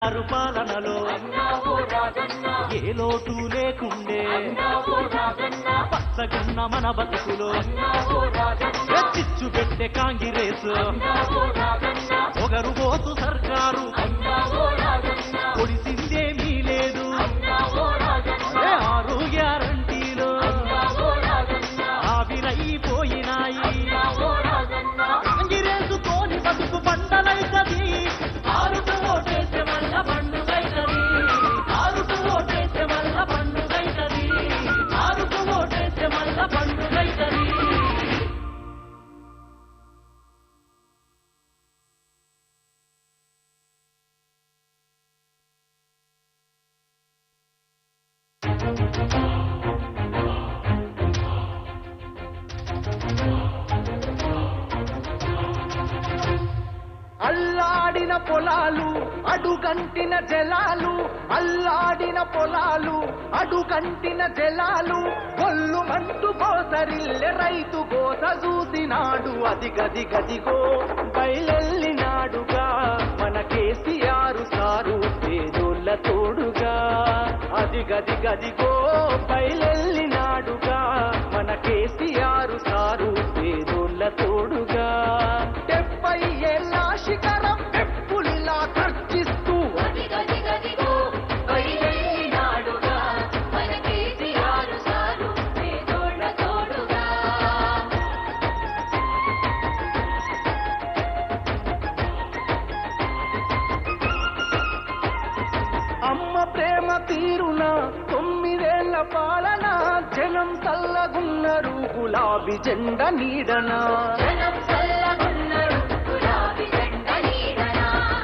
పాలనలో ఏ లోటు లేకుండే పచ్చగున్న మన బతుకులో చిచ్చు పెట్టే కాంగ్రెసు ఒకరు పోసు సర్కారు పొడిసిందేమీ లేదు 6 గ్యారంటీలో ఆవిరైపోయినాయి కాంగ్రెసు కోని బతుకు పంటలైతది ఆరుకు ఓటేసే వల్ల పండుగైతది ఆరుకు ఓటేసే వల్ల పండుగైతది ఆరుకు ఓటేసే వల్ల పండుగైతది అల్లాడిన పొలాలు అడుగంటిన జలాలు అల్లాడిన పొలాలు అడుగంటిన జలాలు కొల్లు మంటూ కోసరిల్లె రైతు కోస చూసినాడు అది గది గదిగో బయలెల్లినాడుగా మన కేసీఆర్ సారు పేదోళ్ళ తోడుగా అది గది గదిగో బయలెల్లినాడుగా మన కేసీఆర్ సారు పేదోళ్ళ తోడుగా 70 ఏళ్ళ శిఖరం ఎప్పులిలా గర్జిస్తూ అమ్మ ప్రేమ తీరున 9 ఏళ్ల పాలన జనం చల్లగున్నారు గులాబీ జెండా నీడన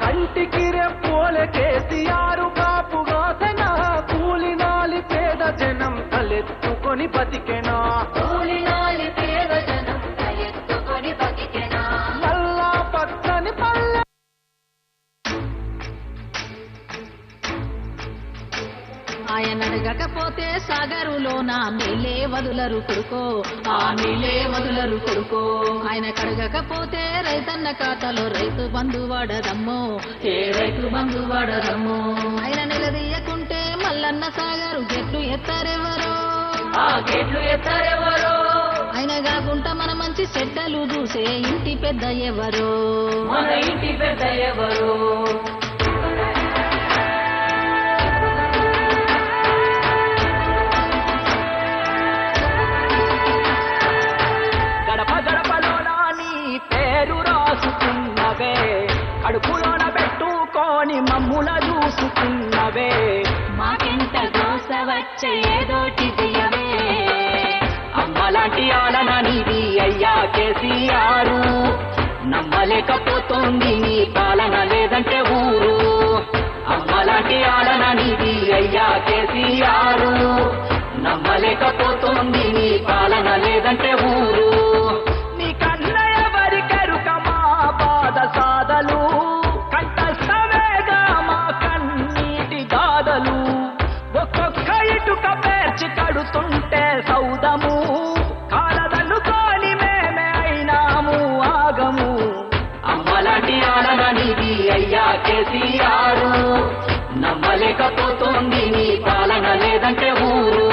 కంటికి రెప్పోల కేసీఆర్ కాపుగాసన కూలినాలి పేద జనం తలెత్తుకొని బతికెనా మల్లా పచ్చని పల్లె ఆయన అడగకపోతే సాగరులోన నీలే వదులరు కొడుకో ఆ నీలే వదులరు కొడుకో ఆయన కడగకపోతే రైతన్న ఖాతాలో రైతు బంధు వాడదమ్మో ఏ రైతు బంధు వాడదమ్మో ఆయన నిలదీయకుంటే మల్లన్న సాగరు గెట్లు ఎత్తారెవరో ఆ గెట్లు ఎత్తారెవరో ఆయన కాకుండా మన మంచి చెడ్డలు చూసే ఇంటి పెద్ద ఎవరో మన ఇంటి పెద్ద ఎవరో కడుపులోన పెట్టుకొని మమ్ముల చూసుకున్నవే మాకెంత దోస వచ్చే ఏదోటి చెయ్యవే అమ్మలాంటి ఆలన నీది అయ్యా కేసీఆర్ నమ్మలేకపోతోంది నీ పాలన లేదంటే ఊరు అమ్మలాంటి ఆలన నీది అయ్యా కేసీఆర్ నమ్మలేకపోతోంది నీ పాలన లేదంటే ఊరు నీ కన్న ఎవరికెరుక మా బాధ సాధలు కంటస్తమేగా మా కన్నీటి గాథలు ఒక్కొక్క ఇటుక పేర్చి కడుతుంటే సౌదము కాలదన్నుకొని మేమే అయినాము ఆగము అమ్మలాంటి ఆలన నీది అయ్యా కేసీఆర్ నమ్మలేకపోతోంది నీ పాలన లేదంటే ఊరు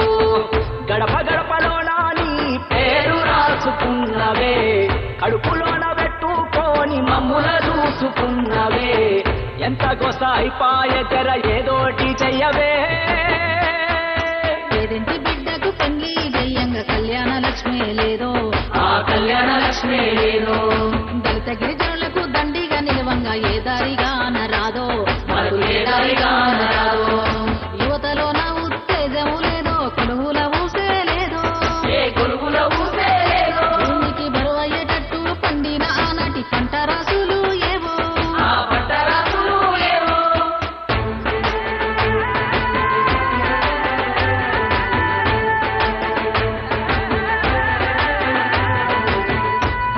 గడప గడపలోన నీ పేరు రాసుకున్నవే కడుపులోన పెట్టుకొని మమ్ముల చూసుకున్నవే ఎంత గొసాయిపాయ జర ఏదోటి చెయ్యవే పేదింటి బిడ్డకు పెళ్లి జయ్యంగా కళ్యాణ లక్ష్మి లేదో ఆ కళ్యాణ లక్ష్మి లేదో దళిత గిరిజనులకు దండిగా నిలవంగా ఏ దారిగా అనరాదో మనకు ఏ దారిగా అనరాదో యువతలో నా ఉత్తేజము లేదో కొలువుల ఊసే లేదో ఏ కొలుగుల ఊసే లేదో భూమికి బరువు అయ్యేటట్టు పండిన ఆనాటి పంట రాసులు ఏవో ఆ పంట రాసులు ఏవో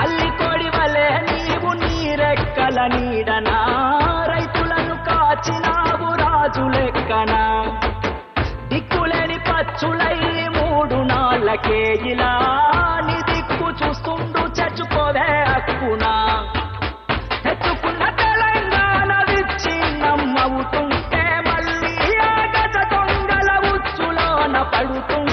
అల్లి కోడి వలె నీవు నీరెక్కల నీడనా రైతులను కాచినావు రాజు లెక్కనా దిక్కులేని పచ్చులై 3 నాళ్ళకే ఇలా నీ దిక్కు చూస్తుండు చచ్చుకోవే హక్కునా తెచ్చుకున్న తెలంగాణ విచ్చి నమ్మవుతుంటే పడుతుంటే